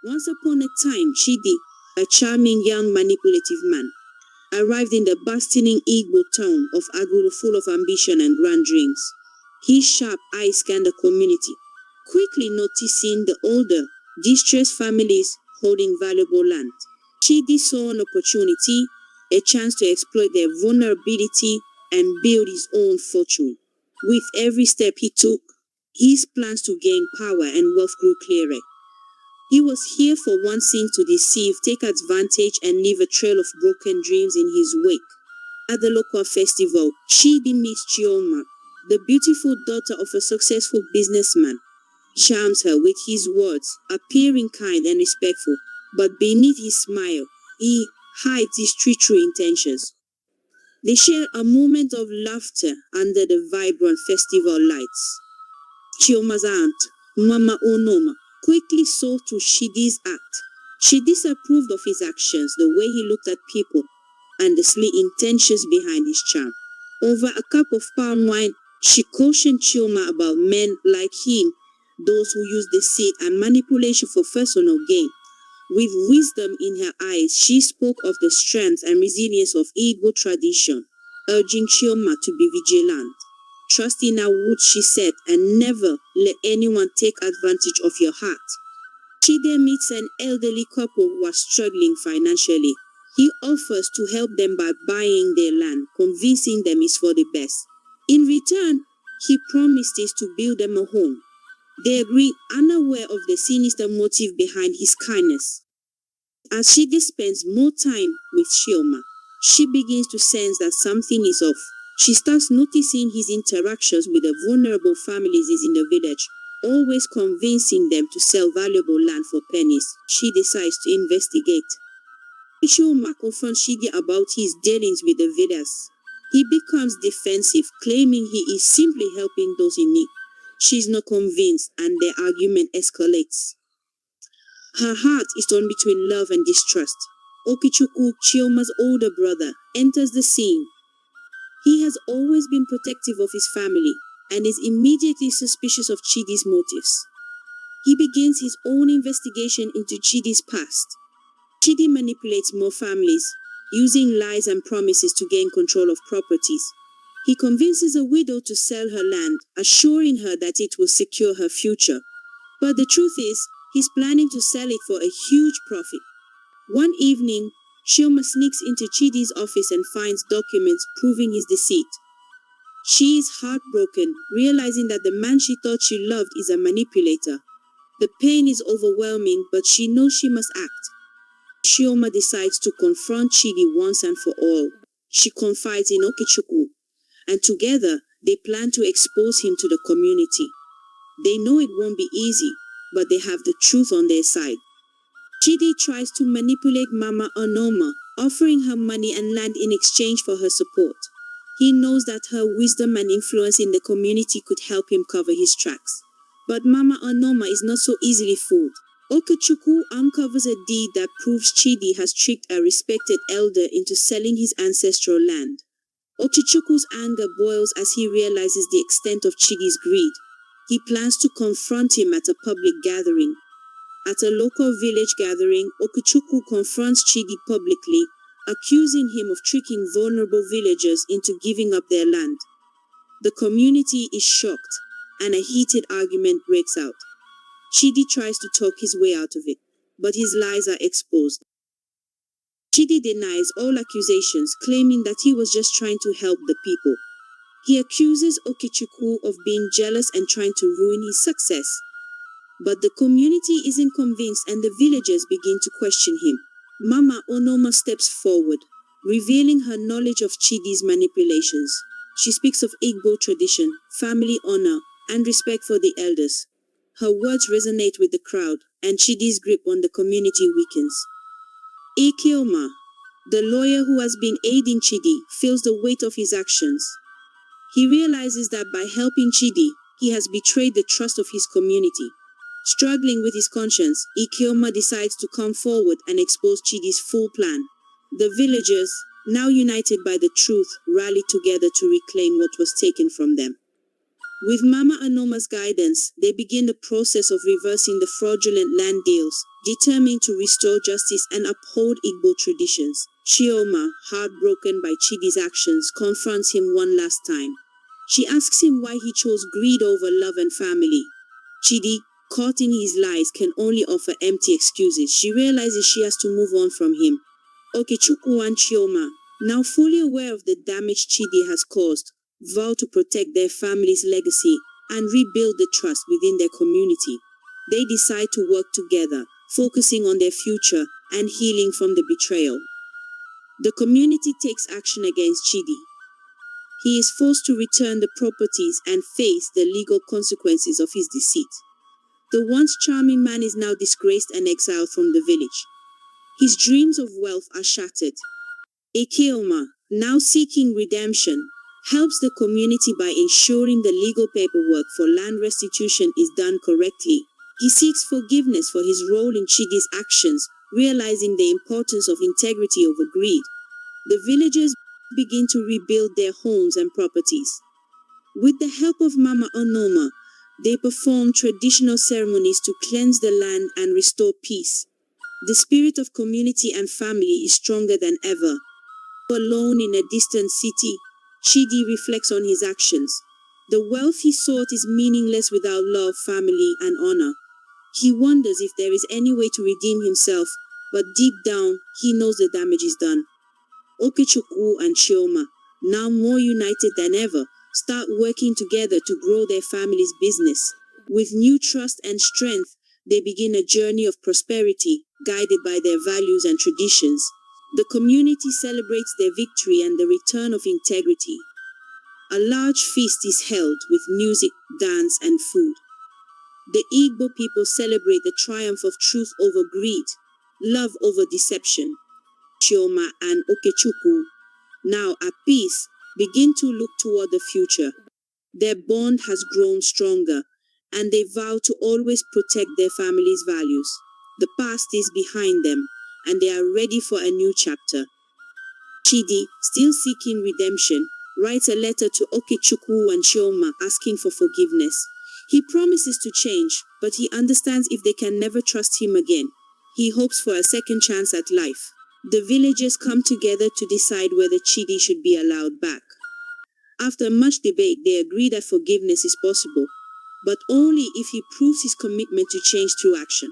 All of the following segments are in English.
Once upon a time, Chidi, a charming young manipulative man, arrived in the bustling Igbo town of Agulu full of ambition and grand dreams. His sharp eyes scanned the community, quickly noticing the older, distressed families holding valuable land. Chidi saw an opportunity, a chance to exploit their vulnerability and build his own fortune. With every step he took, his plans to gain power and wealth grew clearer. He was here for one thing: to deceive, take advantage, and leave a trail of broken dreams in his wake. At the local festival, Chidi meets Chioma, the beautiful daughter of a successful businessman. Charms her with his words, appearing kind and respectful, but beneath his smile, he hides his true intentions. They share a moment of laughter under the vibrant festival lights. Chioma's aunt, Mama Onoma, quickly saw through Chidi's act. She disapproved of his actions, the way he looked at people, and the sly intentions behind his charm. Over a cup of palm wine, she cautioned Chioma about men like him, those who use deceit and manipulation for personal gain. With wisdom in her eyes, she spoke of the strength and resilience of Igbo tradition, urging Chioma to be vigilant. Trust in our woods, she said, and never let anyone take advantage of your heart. Chidi meets an elderly couple who are struggling financially. He offers to help them by buying their land, convincing them it's for the best. In return, he promises to build them a home. They agree, unaware of the sinister motive behind his kindness. As Chidi spends more time with Chioma, she begins to sense that something is off. She starts noticing his interactions with the vulnerable families in the village, always convincing them to sell valuable land for pennies. She decides to investigate. Chioma confronts Chidi about his dealings with the villagers. He becomes defensive, claiming he is simply helping those in need. She's not convinced, and their argument escalates. Her heart is torn between love and distrust. Okichukwu, Chioma's older brother, enters the scene. He has always been protective of his family and is immediately suspicious of Chidi's motives. He begins his own investigation into Chidi's past. Chidi manipulates more families, using lies and promises to gain control of properties. He convinces a widow to sell her land, assuring her that it will secure her future. But the truth is, he's planning to sell it for a huge profit. One evening, Chioma sneaks into Chidi's office and finds documents proving his deceit. She is heartbroken, realizing that the man she thought she loved is a manipulator. The pain is overwhelming, but she knows she must act. Chioma decides to confront Chidi once and for all. She confides in Okichukwu, and together they plan to expose him to the community. They know it won't be easy, but they have the truth on their side. Chidi tries to manipulate Mama Onoma, offering her money and land in exchange for her support. He knows that her wisdom and influence in the community could help him cover his tracks. But Mama Onoma is not so easily fooled. Okechukwu uncovers a deed that proves Chidi has tricked a respected elder into selling his ancestral land. Okichukwu's anger boils as he realizes the extent of Chidi's greed. He plans to confront him at a public gathering. At a local village gathering, Okichukwu confronts Chidi publicly, accusing him of tricking vulnerable villagers into giving up their land. The community is shocked, and a heated argument breaks out. Chidi tries to talk his way out of it, but his lies are exposed. Chidi denies all accusations, claiming that he was just trying to help the people. He accuses Okichukwu of being jealous and trying to ruin his success. But the community isn't convinced, and the villagers begin to question him. Mama Onoma steps forward, revealing her knowledge of Chidi's manipulations. She speaks of Igbo tradition, family honor, and respect for the elders. Her words resonate with the crowd, and Chidi's grip on the community weakens. Ikioma, the lawyer who has been aiding Chidi, feels the weight of his actions. He realizes that by helping Chidi, he has betrayed the trust of his community. Struggling with his conscience, Ikioma decides to come forward and expose Chidi's full plan. The villagers, now united by the truth, rally together to reclaim what was taken from them. With Mama Anoma's guidance, they begin the process of reversing the fraudulent land deals, determined to restore justice and uphold Igbo traditions. Chioma, heartbroken by Chidi's actions, confronts him one last time. She asks him why he chose greed over love and family. Chidi, caught in his lies, can only offer empty excuses. She realizes she has to move on from him. Okechukwu and Chioma, now fully aware of the damage Chidi has caused, vow to protect their family's legacy and rebuild the trust within their community. They decide to work together, focusing on their future and healing from the betrayal. The community takes action against Chidi. He is forced to return the properties and face the legal consequences of his deceit. The once charming man is now disgraced and exiled from the village. His dreams of wealth are shattered. Ikeoma, now seeking redemption, helps the community by ensuring the legal paperwork for land restitution is done correctly. He seeks forgiveness for his role in Chidi's actions, realizing the importance of integrity over greed. The villagers begin to rebuild their homes and properties. With the help of Mama Onoma, they perform traditional ceremonies to cleanse the land and restore peace. The spirit of community and family is stronger than ever. Alone in a distant city, Chidi reflects on his actions. The wealth he sought is meaningless without love, family, and honor. He wonders if there is any way to redeem himself, but deep down, he knows the damage is done. Okechukwu and Chioma, now more united than ever, start working together to grow their family's business. With new trust and strength, they begin a journey of prosperity, guided by their values and traditions. The community celebrates their victory and the return of integrity. A large feast is held with music, dance, and food. The Igbo people celebrate the triumph of truth over greed, love over deception. Chioma and Okechukwu, now at peace, begin to look toward the future. Their bond has grown stronger, and they vow to always protect their family's values. The past is behind them, and they are ready for a new chapter. Chidi, still seeking redemption, writes a letter to Okechukwu and Chioma asking for forgiveness. He promises to change, but he understands if they can never trust him again. He hopes for a second chance at life. The villagers come together to decide whether Chidi should be allowed back. After much debate, they agree that forgiveness is possible, but only if he proves his commitment to change through action.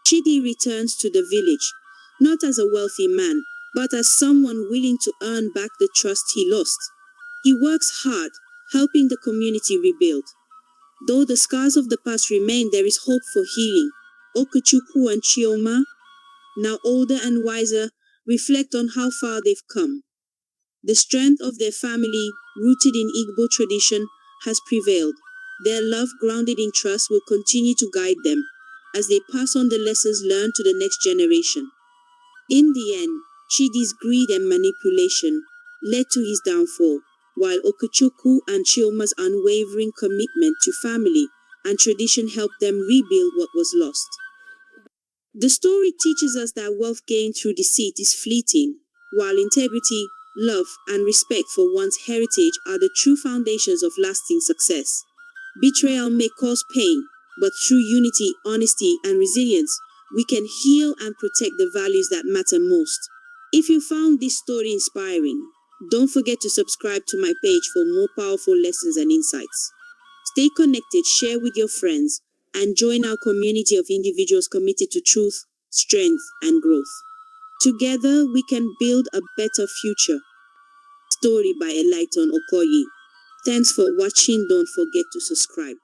Chidi returns to the village, not as a wealthy man, but as someone willing to earn back the trust he lost. He works hard, helping the community rebuild. Though the scars of the past remain, there is hope for healing. Okechukwu and Chioma, now older and wiser, reflect on how far they've come. The strength of their family, rooted in Igbo tradition, has prevailed. Their love, grounded in trust, will continue to guide them as they pass on the lessons learned to the next generation. In the end, Chidi's greed and manipulation led to his downfall, while Okechukwu and Chioma's unwavering commitment to family and tradition helped them rebuild what was lost. The story teaches us that wealth gained through deceit is fleeting, while integrity, love, and respect for one's heritage are the true foundations of lasting success. Betrayal may cause pain, but through unity, honesty, and resilience, we can heal and protect the values that matter most. If you found this story inspiring, don't forget to subscribe to my page for more powerful lessons and insights. Stay connected, share with your friends, and join our community of individuals committed to truth, strength, and growth. Together, we can build a better future. Story by Eliton Okoye. Thanks for watching. Don't forget to subscribe.